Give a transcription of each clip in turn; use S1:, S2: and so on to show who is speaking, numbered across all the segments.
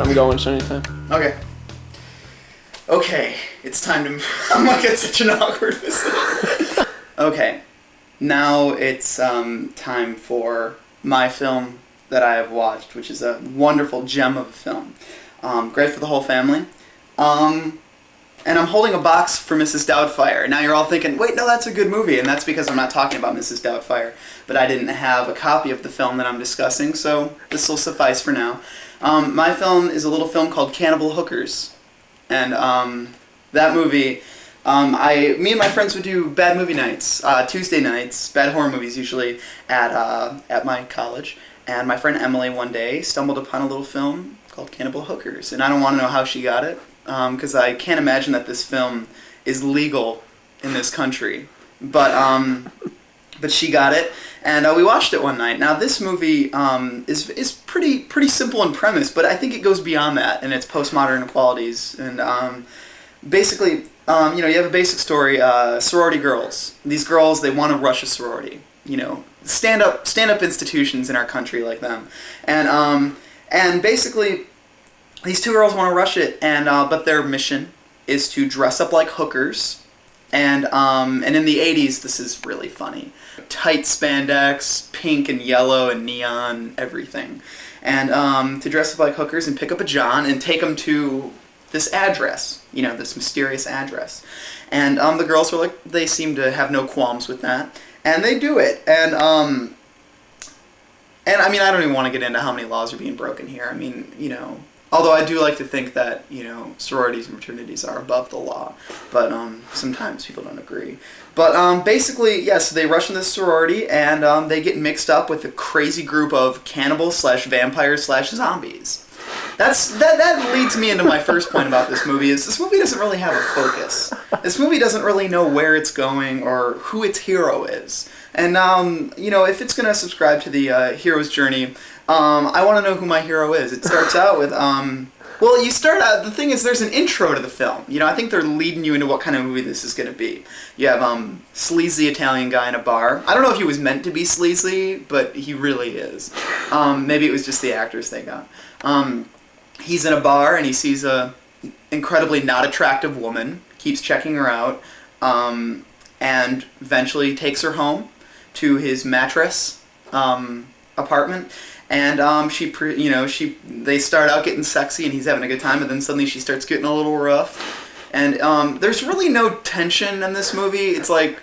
S1: I'm going so anytime.
S2: Okay. Okay, it's time to... I'm like, it's such an awkward position. Okay, now it's time for my film that I have watched, which is a wonderful gem of a film. Great for the whole family. And I'm holding a box for Mrs. Doubtfire. Now you're all thinking, wait, no, that's a good movie, and that's because I'm not talking about Mrs. Doubtfire. But I didn't have a copy of the film that I'm discussing, so this will suffice for now. My film is a little film called Cannibal Hookers. And that movie, me and my friends would do bad movie nights, Tuesday nights, bad horror movies usually, at my college. And my friend Emily one day stumbled upon a little film called Cannibal Hookers. And I don't want to know how she got it, because I can't imagine that this film is legal in this country. But she got it, and we watched it one night. Now this movie is pretty simple in premise, but I think it goes beyond that in its postmodern qualities. And basically, you have a basic story: sorority girls. These girls, they want to rush a sorority. Stand up institutions in our country like them, and basically, these two girls want to rush it, and but their mission is to dress up like hookers. And in the 80s, this is really funny. Tight spandex, pink and yellow and neon, everything. And to dress up like hookers and pick up a John and take them to this address, this mysterious address. And the girls are like, they seem to have no qualms with that. And they do it. And I mean, I don't even want to get into how many laws are being broken here. I mean, although I do like to think that, sororities and fraternities are above the law, but sometimes people don't agree. But basically, yes, they rush in this sorority, and they get mixed up with a crazy group of cannibals/vampires/zombies. That leads me into my first point about this movie, is this movie doesn't really have a focus. This movie doesn't really know where it's going or who its hero is. And, if it's going to subscribe to the hero's journey, I want to know who my hero is. It starts out with, the thing is, there's an intro to the film. I think they're leading you into what kind of movie this is going to be. You have, sleazy Italian guy in a bar. I don't know if he was meant to be sleazy, but he really is. Maybe it was just the actors they got. He's in a bar, and he sees a incredibly not attractive woman, keeps checking her out, and eventually takes her home to his mattress apartment. And they start out getting sexy, and he's having a good time, and then suddenly she starts getting a little rough. And there's really no tension in this movie. It's like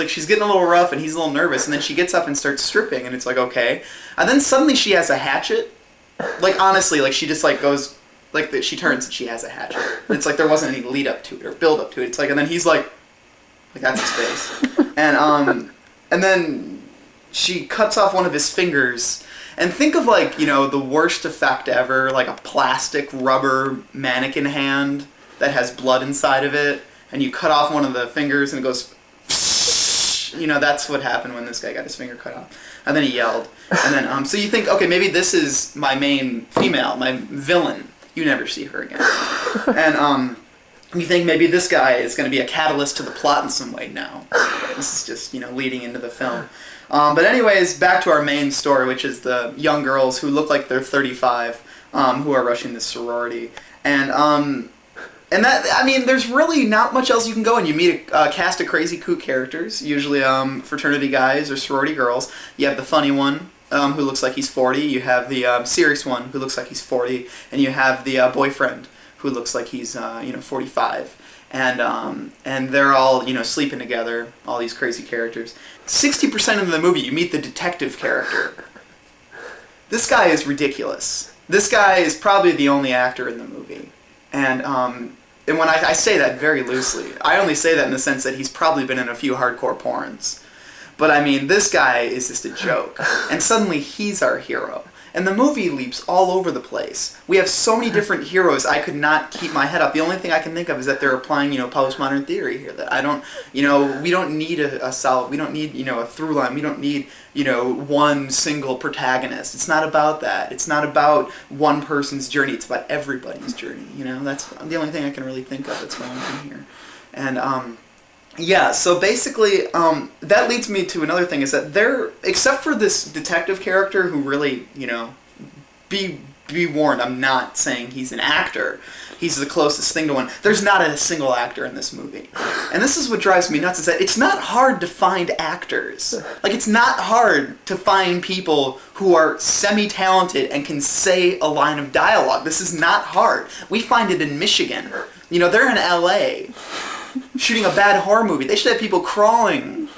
S2: she's getting a little rough, and he's a little nervous, and then she gets up and starts stripping, and it's like, okay. And then suddenly she has a hatchet. Like, honestly, like, she just, like, goes, like, she turns and she has a hatchet. It's like there wasn't any lead up to it or build up to it. It's like, and then he's like that's his face. And then she cuts off one of his fingers. And think of, like, the worst effect ever, like a plastic rubber mannequin hand that has blood inside of it, and you cut off one of the fingers and it goes, that's what happened when this guy got his finger cut off. And then he yelled. And then, so you think, okay, maybe this is my main female, my villain. You never see her again. And, you think maybe this guy is going to be a catalyst to the plot in some way. No. This is just, leading into the film. But anyways, back to our main story, which is the young girls who look like they're 35, who are rushing this sorority. And that, I mean, there's really not much else you can go in. You meet a cast of crazy kook characters, usually fraternity guys or sorority girls. You have the funny one, who looks like he's 40. You have the serious one, who looks like he's 40. And you have the boyfriend, who looks like he's 45. And they're all, sleeping together, all these crazy characters. 60% of the movie, you meet the detective character. This guy is ridiculous. This guy is probably the only actor in the movie. And when I say that very loosely, I only say that in the sense that he's probably been in a few hardcore porns. But I mean, this guy is just a joke. And suddenly he's our hero. And the movie leaps all over the place. We have so many different heroes, I could not keep my head up. The only thing I can think of is that they're applying, postmodern theory here. That I don't, we don't need a solid, we don't need, a through line. We don't need, one single protagonist. It's not about that. It's not about one person's journey. It's about everybody's journey. That's the only thing I can really think of that's going on here. And, yeah, so basically, that leads me to another thing, is that except for this detective character who really, be warned, I'm not saying he's an actor. He's the closest thing to one. There's not a single actor in this movie. And this is what drives me nuts, is that it's not hard to find actors. Like, it's not hard to find people who are semi-talented and can say a line of dialogue. This is not hard. We find it in Michigan. You know, they're in LA shooting a bad horror movie. They should have people crawling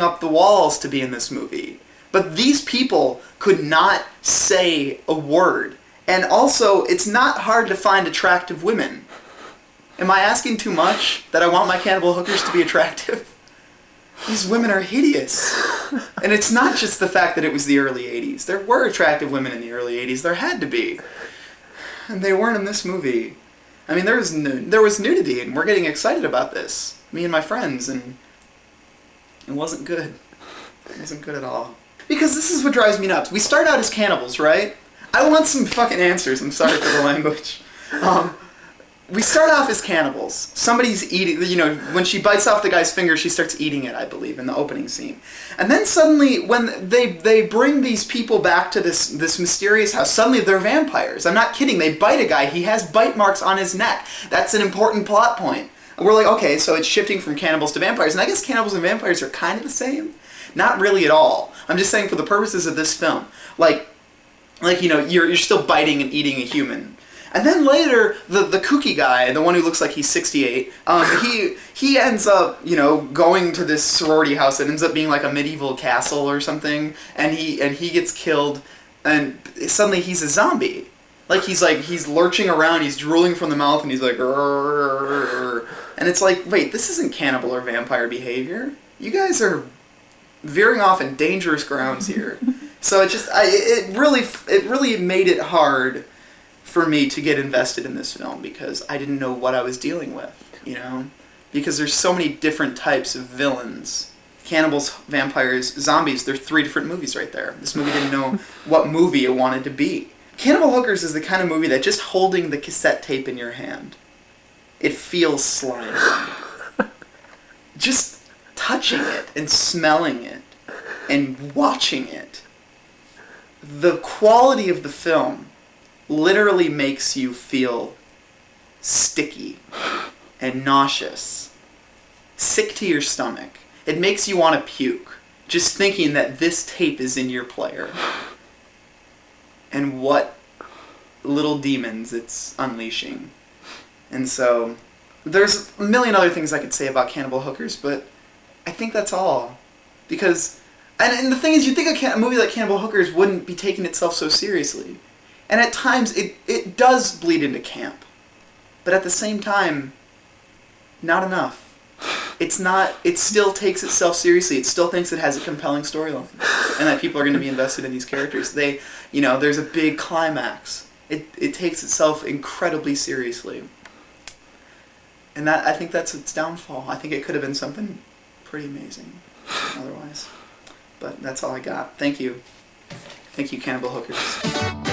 S2: up the walls to be in this movie. But these people could not say a word. And also, it's not hard to find attractive women. Am I asking too much that I want my cannibal hookers to be attractive? These women are hideous. And it's not just the fact that it was the early 80s. There were attractive women in the early 80s. There had to be. And they weren't in this movie. I mean, there was nudity, and we're getting excited about this. Me and my friends, and it wasn't good. It wasn't good at all. Because this is what drives me nuts. We start out as cannibals, right? I want some fucking answers. I'm sorry for the language. We start off as cannibals. Somebody's eating, you know, when she bites off the guy's finger, she starts eating it, I believe, in the opening scene. And then suddenly, when they bring these people back to this mysterious house, suddenly they're vampires. I'm not kidding. They bite a guy. He has bite marks on his neck. That's an important plot point. We're like, okay, so it's shifting from cannibals to vampires. And I guess cannibals and vampires are kind of the same. Not really at all. I'm just saying for the purposes of this film. Like you know, you're still biting and eating a human. And then later, the kooky guy, the one who looks like he's 68, he ends up, you know, going to this sorority house that ends up being like a medieval castle or something, and he gets killed, and suddenly he's a zombie. He's lurching around, he's drooling from the mouth, and he's like, "Rrr." And it's like, wait, this isn't cannibal or vampire behavior. You guys are veering off in dangerous grounds here. So it really made it hard for me to get invested in this film, because I didn't know what I was dealing with, you know? Because there's so many different types of villains. Cannibals, vampires, zombies, they're 3 different movies right there. This movie didn't know what movie it wanted to be. Cannibal Hookers is the kind of movie that just holding the cassette tape in your hand, it feels slimy. Just touching it and smelling it and watching it, the quality of the film literally makes you feel sticky and nauseous, sick to your stomach. It makes you want to puke just thinking that this tape is in your player and what little demons it's unleashing. And so there's a million other things I could say about Cannibal Hookers, but I think that's all. Because, and the thing is, you'd think a movie like Cannibal Hookers wouldn't be taking itself so seriously. And at times, it does bleed into camp. But at the same time, not enough. It still takes itself seriously. It still thinks it has a compelling storyline. And that people are going to be invested in these characters. There's a big climax. It takes itself incredibly seriously. And I think that's its downfall. I think it could have been something pretty amazing otherwise. But that's all I got. Thank you. Thank you, Cannibal Hookers.